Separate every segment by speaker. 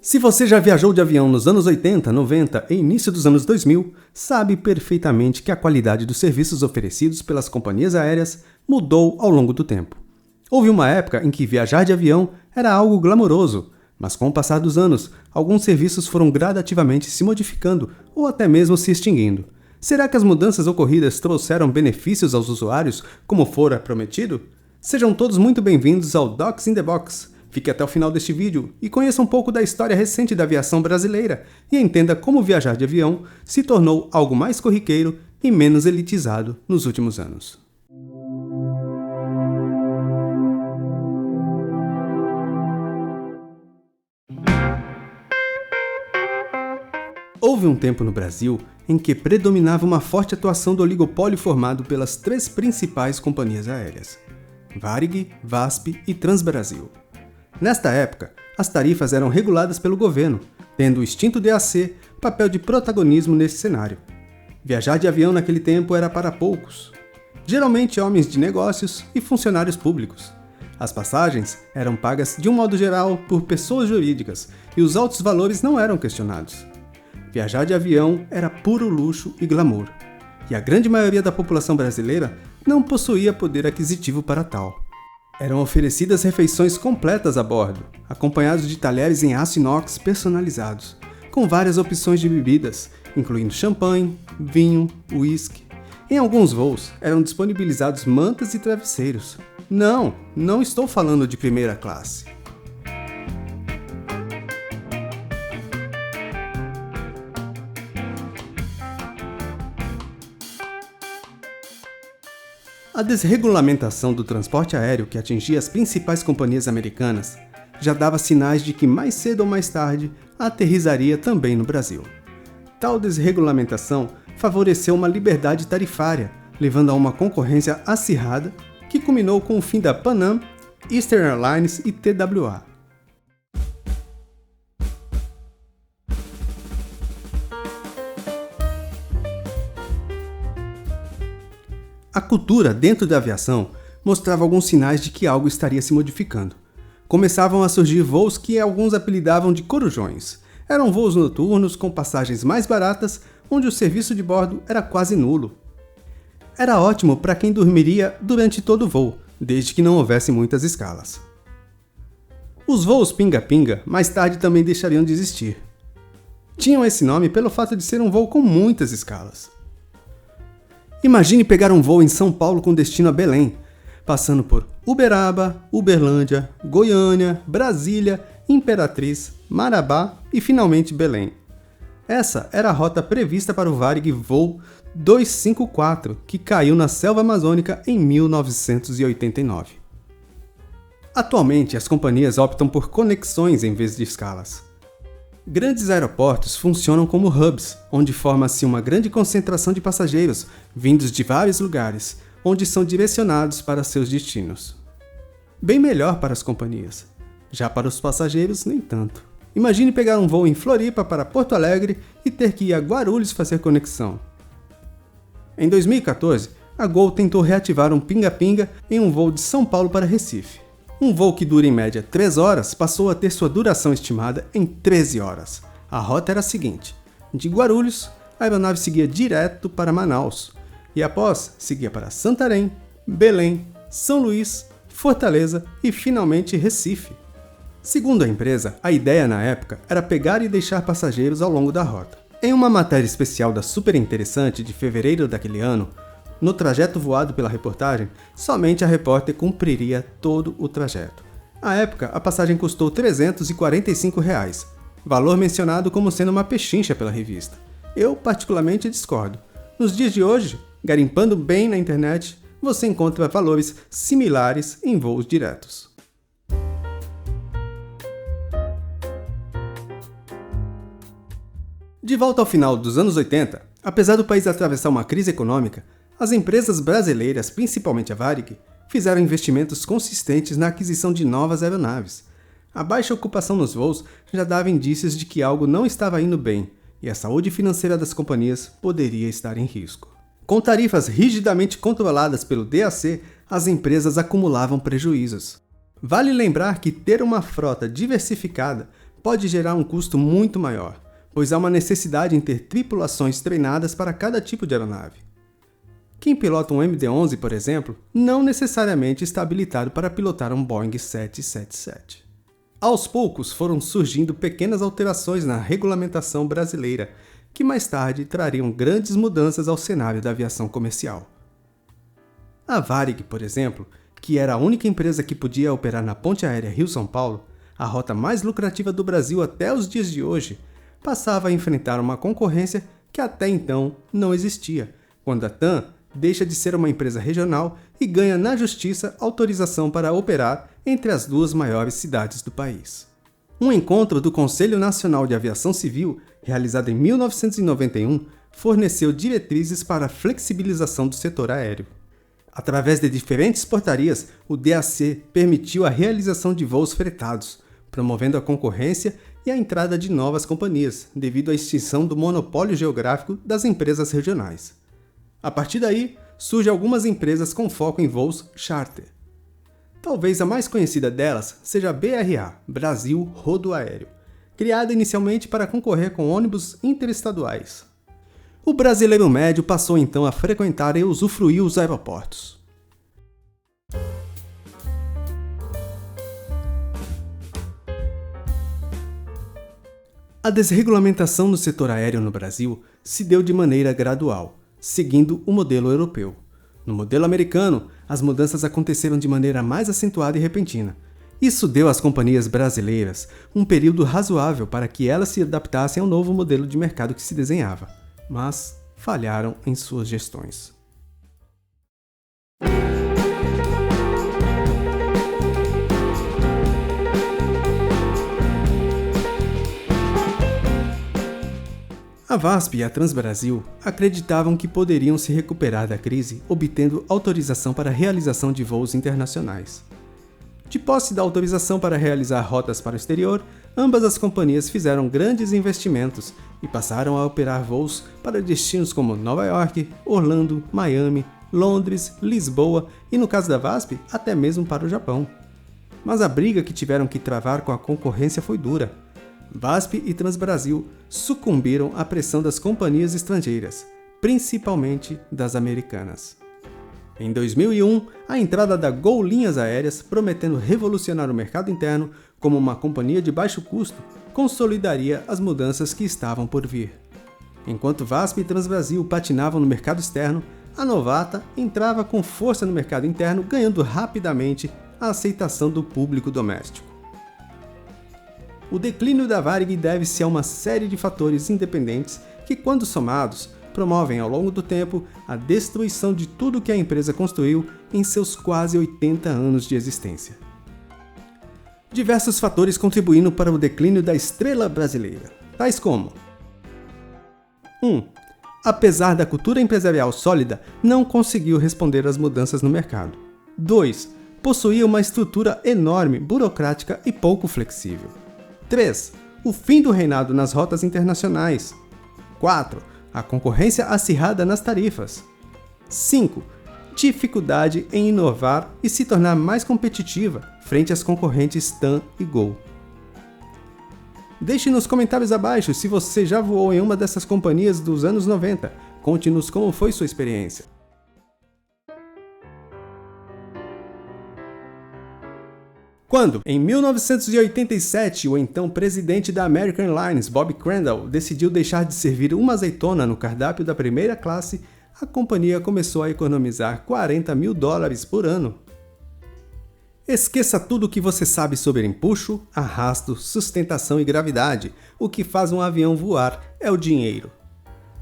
Speaker 1: Se você já viajou de avião nos anos 80, 90 e início dos anos 2000, sabe perfeitamente que a qualidade dos serviços oferecidos pelas companhias aéreas mudou ao longo do tempo. Houve uma época em que viajar de avião era algo glamouroso, mas com o passar dos anos, alguns serviços foram gradativamente se modificando ou até mesmo se extinguindo. Será que as mudanças ocorridas trouxeram benefícios aos usuários, como fora prometido? Sejam todos muito bem-vindos ao Docs in the Box. Fique até o final deste vídeo e conheça um pouco da história recente da aviação brasileira e entenda como viajar de avião se tornou algo mais corriqueiro e menos elitizado nos últimos anos. Houve um tempo no Brasil em que predominava uma forte atuação do oligopólio formado pelas três principais companhias aéreas: Varig, VASP e Transbrasil. Nesta época, as tarifas eram reguladas pelo governo, tendo o extinto DAC papel de protagonismo nesse cenário. Viajar de avião naquele tempo era para poucos, geralmente homens de negócios e funcionários públicos. As passagens eram pagas de um modo geral por pessoas jurídicas e os altos valores não eram questionados. Viajar de avião era puro luxo e glamour, e a grande maioria da população brasileira não possuía poder aquisitivo para tal. Eram oferecidas refeições completas a bordo, acompanhados de talheres em aço inox personalizados, com várias opções de bebidas, incluindo champanhe, vinho, uísque. Em alguns voos, eram disponibilizados mantas e travesseiros. Não estou falando de primeira classe. A desregulamentação do transporte aéreo que atingia as principais companhias americanas já dava sinais de que mais cedo ou mais tarde aterrizaria também no Brasil. Tal desregulamentação favoreceu uma liberdade tarifária, levando a uma concorrência acirrada que culminou com o fim da Pan Am, Eastern Airlines e TWA. A cultura dentro da aviação mostrava alguns sinais de que algo estaria se modificando. Começavam a surgir voos que alguns apelidavam de corujões. Eram voos noturnos com passagens mais baratas, onde o serviço de bordo era quase nulo. Era ótimo para quem dormiria durante todo o voo, desde que não houvesse muitas escalas. Os voos pinga-pinga mais tarde também deixariam de existir. Tinham esse nome pelo fato de ser um voo com muitas escalas. Imagine pegar um voo em São Paulo com destino a Belém, passando por Uberaba, Uberlândia, Goiânia, Brasília, Imperatriz, Marabá e finalmente Belém. Essa era a rota prevista para o Varig Voo 254, que caiu na selva amazônica em 1989. Atualmente, as companhias optam por conexões em vez de escalas. Grandes aeroportos funcionam como hubs, onde forma-se uma grande concentração de passageiros vindos de vários lugares, onde são direcionados para seus destinos. Bem melhor para as companhias. Já para os passageiros, nem tanto. Imagine pegar um voo em Floripa para Porto Alegre e ter que ir a Guarulhos fazer conexão. Em 2014, a Gol tentou reativar um pinga-pinga em um voo de São Paulo para Recife. Um voo que dura em média 3 horas passou a ter sua duração estimada em 13 horas. A rota era a seguinte: de Guarulhos, a aeronave seguia direto para Manaus, e após seguia para Santarém, Belém, São Luís, Fortaleza e finalmente Recife. Segundo a empresa, a ideia na época era pegar e deixar passageiros ao longo da rota. Em uma matéria especial da Super Interessante de fevereiro daquele ano, no trajeto voado pela reportagem, somente a repórter cumpriria todo o trajeto. À época, a passagem custou R$ 345, valor mencionado como sendo uma pechincha pela revista. Eu, particularmente, discordo. Nos dias de hoje, garimpando bem na internet, você encontra valores similares em voos diretos. De volta ao final dos anos 80, apesar do país atravessar uma crise econômica, as empresas brasileiras, principalmente a Varig, fizeram investimentos consistentes na aquisição de novas aeronaves. A baixa ocupação nos voos já dava indícios de que algo não estava indo bem, e a saúde financeira das companhias poderia estar em risco. Com tarifas rigidamente controladas pelo DAC, as empresas acumulavam prejuízos. Vale lembrar que ter uma frota diversificada pode gerar um custo muito maior, pois há uma necessidade em ter tripulações treinadas para cada tipo de aeronave. Quem pilota um MD-11, por exemplo, não necessariamente está habilitado para pilotar um Boeing 777. Aos poucos foram surgindo pequenas alterações na regulamentação brasileira, que mais tarde trariam grandes mudanças ao cenário da aviação comercial. A Varig, por exemplo, que era a única empresa que podia operar na ponte aérea Rio-São Paulo, a rota mais lucrativa do Brasil até os dias de hoje, passava a enfrentar uma concorrência que até então não existia, quando a TAM deixa de ser uma empresa regional e ganha na justiça autorização para operar entre as duas maiores cidades do país. Um encontro do Conselho Nacional de Aviação Civil, realizado em 1991, forneceu diretrizes para a flexibilização do setor aéreo. Através de diferentes portarias, o DAC permitiu a realização de voos fretados, promovendo a concorrência e a entrada de novas companhias, devido à extinção do monopólio geográfico das empresas regionais. A partir daí, surgem algumas empresas com foco em voos charter. Talvez a mais conhecida delas seja a BRA, Brasil Rodoaéreo, criada inicialmente para concorrer com ônibus interestaduais. O brasileiro médio passou então a frequentar e usufruir os aeroportos. A desregulamentação no setor aéreo no Brasil se deu de maneira gradual, seguindo o modelo europeu. No modelo americano, as mudanças aconteceram de maneira mais acentuada e repentina. Isso deu às companhias brasileiras um período razoável para que elas se adaptassem ao novo modelo de mercado que se desenhava, mas falharam em suas gestões. A VASP e a Transbrasil acreditavam que poderiam se recuperar da crise obtendo autorização para a realização de voos internacionais. De posse da autorização para realizar rotas para o exterior, ambas as companhias fizeram grandes investimentos e passaram a operar voos para destinos como Nova York, Orlando, Miami, Londres, Lisboa e, no caso da VASP, até mesmo para o Japão. Mas a briga que tiveram que travar com a concorrência foi dura. VASP e Transbrasil sucumbiram à pressão das companhias estrangeiras, principalmente das americanas. Em 2001, a entrada da Gol Linhas Aéreas, prometendo revolucionar o mercado interno como uma companhia de baixo custo, consolidaria as mudanças que estavam por vir. Enquanto VASP e Transbrasil patinavam no mercado externo, a Novata entrava com força no mercado interno, ganhando rapidamente a aceitação do público doméstico. O declínio da Varig deve-se a uma série de fatores independentes que, quando somados, promovem ao longo do tempo a destruição de tudo que a empresa construiu em seus quase 80 anos de existência. Diversos fatores contribuindo para o declínio da estrela brasileira, tais como: 1. Apesar da cultura empresarial sólida, não conseguiu responder às mudanças no mercado. 2. Possuía uma estrutura enorme, burocrática e pouco flexível. 3. O fim do reinado nas rotas internacionais. 4. A concorrência acirrada nas tarifas. 5. Dificuldade em inovar e se tornar mais competitiva frente às concorrentes TAM e Gol. Deixe nos comentários abaixo se você já voou em uma dessas companhias dos anos 90. Conte-nos como foi sua experiência. Quando, em 1987, o então presidente da American Airlines, Bob Crandall, decidiu deixar de servir uma azeitona no cardápio da primeira classe, a companhia começou a economizar $40 mil por ano. Esqueça tudo o que você sabe sobre empuxo, arrasto, sustentação e gravidade. O que faz um avião voar é o dinheiro.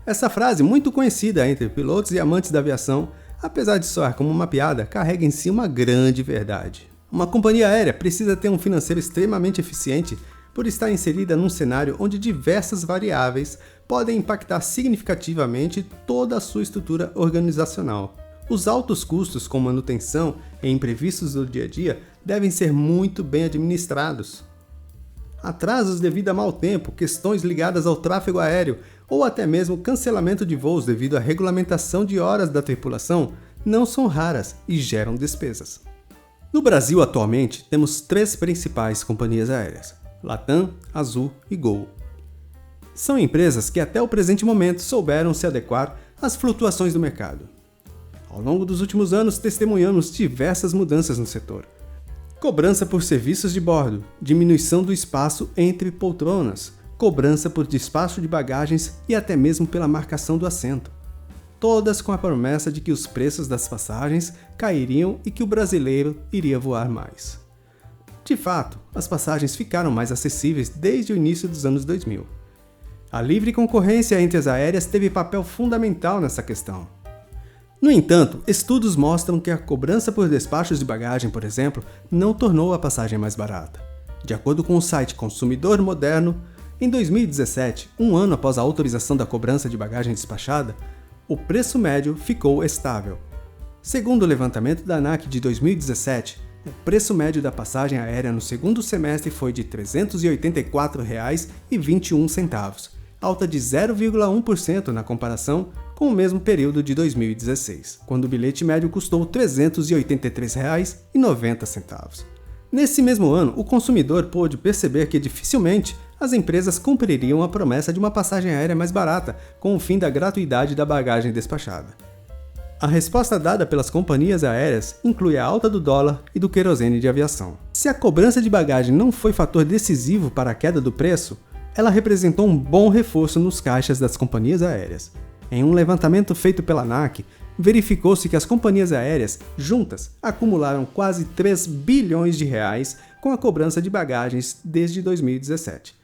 Speaker 1: Essa frase, muito conhecida entre pilotos e amantes da aviação, apesar de soar como uma piada, carrega em si uma grande verdade. Uma companhia aérea precisa ter um financeiro extremamente eficiente por estar inserida num cenário onde diversas variáveis podem impactar significativamente toda a sua estrutura organizacional. Os altos custos com manutenção e imprevistos do dia a dia devem ser muito bem administrados. Atrasos devido a mau tempo, questões ligadas ao tráfego aéreo ou até mesmo cancelamento de voos devido à regulamentação de horas da tripulação não são raras e geram despesas. No Brasil, atualmente, temos 3 principais companhias aéreas: Latam, Azul e Gol. São empresas que até o presente momento souberam se adequar às flutuações do mercado. Ao longo dos últimos anos, testemunhamos diversas mudanças no setor. Cobrança por serviços de bordo, diminuição do espaço entre poltronas, cobrança por despacho de bagagens e até mesmo pela marcação do assento. Todas com a promessa de que os preços das passagens cairiam e que o brasileiro iria voar mais. De fato, as passagens ficaram mais acessíveis desde o início dos anos 2000. A livre concorrência entre as aéreas teve papel fundamental nessa questão. No entanto, estudos mostram que a cobrança por despachos de bagagem, por exemplo, não tornou a passagem mais barata. De acordo com o site Consumidor Moderno, em 2017, um ano após a autorização da cobrança de bagagem despachada, o preço médio ficou estável. Segundo o levantamento da ANAC de 2017, o preço médio da passagem aérea no segundo semestre foi de R$ 384,21, alta de 0,1% na comparação com o mesmo período de 2016, quando o bilhete médio custou R$ 383,90. Nesse mesmo ano, o consumidor pôde perceber que dificilmente as empresas cumpririam a promessa de uma passagem aérea mais barata com o fim da gratuidade da bagagem despachada. A resposta dada pelas companhias aéreas inclui a alta do dólar e do querosene de aviação. Se a cobrança de bagagem não foi fator decisivo para a queda do preço, ela representou um bom reforço nos caixas das companhias aéreas. Em um levantamento feito pela ANAC, verificou-se que as companhias aéreas, juntas, acumularam quase 3 bilhões de reais com a cobrança de bagagens desde 2017.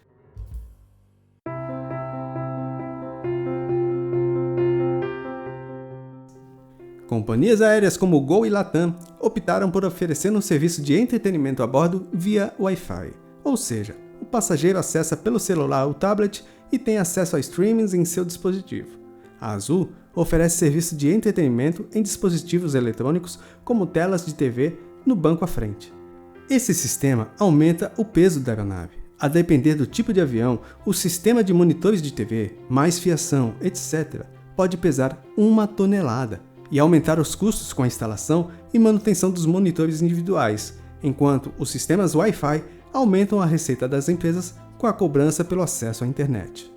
Speaker 1: Companhias aéreas como Gol e Latam optaram por oferecer um serviço de entretenimento a bordo via Wi-Fi, ou seja, o passageiro acessa pelo celular ou tablet e tem acesso a streamings em seu dispositivo. A Azul oferece serviço de entretenimento em dispositivos eletrônicos como telas de TV no banco à frente. Esse sistema aumenta o peso da aeronave. A depender do tipo de avião, o sistema de monitores de TV, mais fiação, etc., pode pesar 1 tonelada e aumentar os custos com a instalação e manutenção dos monitores individuais, enquanto os sistemas Wi-Fi aumentam a receita das empresas com a cobrança pelo acesso à internet.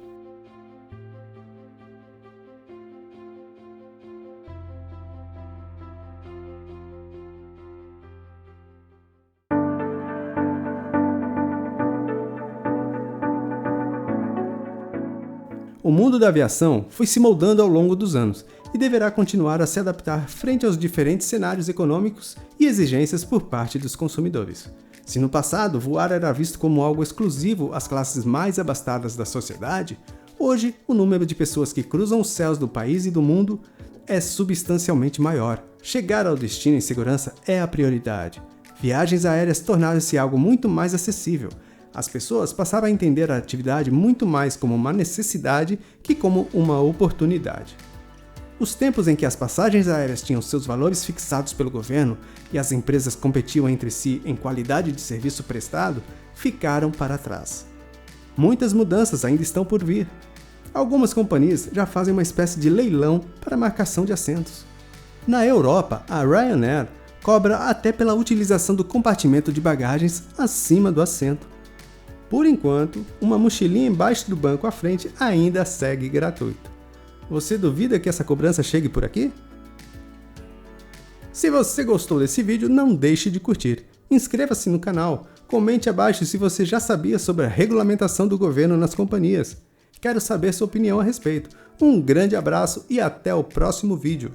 Speaker 1: O mundo da aviação foi se moldando ao longo dos anos e deverá continuar a se adaptar frente aos diferentes cenários econômicos e exigências por parte dos consumidores. Se no passado voar era visto como algo exclusivo às classes mais abastadas da sociedade, hoje o número de pessoas que cruzam os céus do país e do mundo é substancialmente maior. Chegar ao destino em segurança é a prioridade. Viagens aéreas tornaram-se algo muito mais acessível. As pessoas passaram a entender a atividade muito mais como uma necessidade que como uma oportunidade. Os tempos em que as passagens aéreas tinham seus valores fixados pelo governo e as empresas competiam entre si em qualidade de serviço prestado ficaram para trás. Muitas mudanças ainda estão por vir. Algumas companhias já fazem uma espécie de leilão para marcação de assentos. Na Europa, a Ryanair cobra até pela utilização do compartimento de bagagens acima do assento. Por enquanto, uma mochilinha embaixo do banco à frente ainda segue gratuita. Você duvida que essa cobrança chegue por aqui? Se você gostou desse vídeo, não deixe de curtir. Inscreva-se no canal, comente abaixo se você já sabia sobre a regulamentação do governo nas companhias. Quero saber sua opinião a respeito. Um grande abraço e até o próximo vídeo.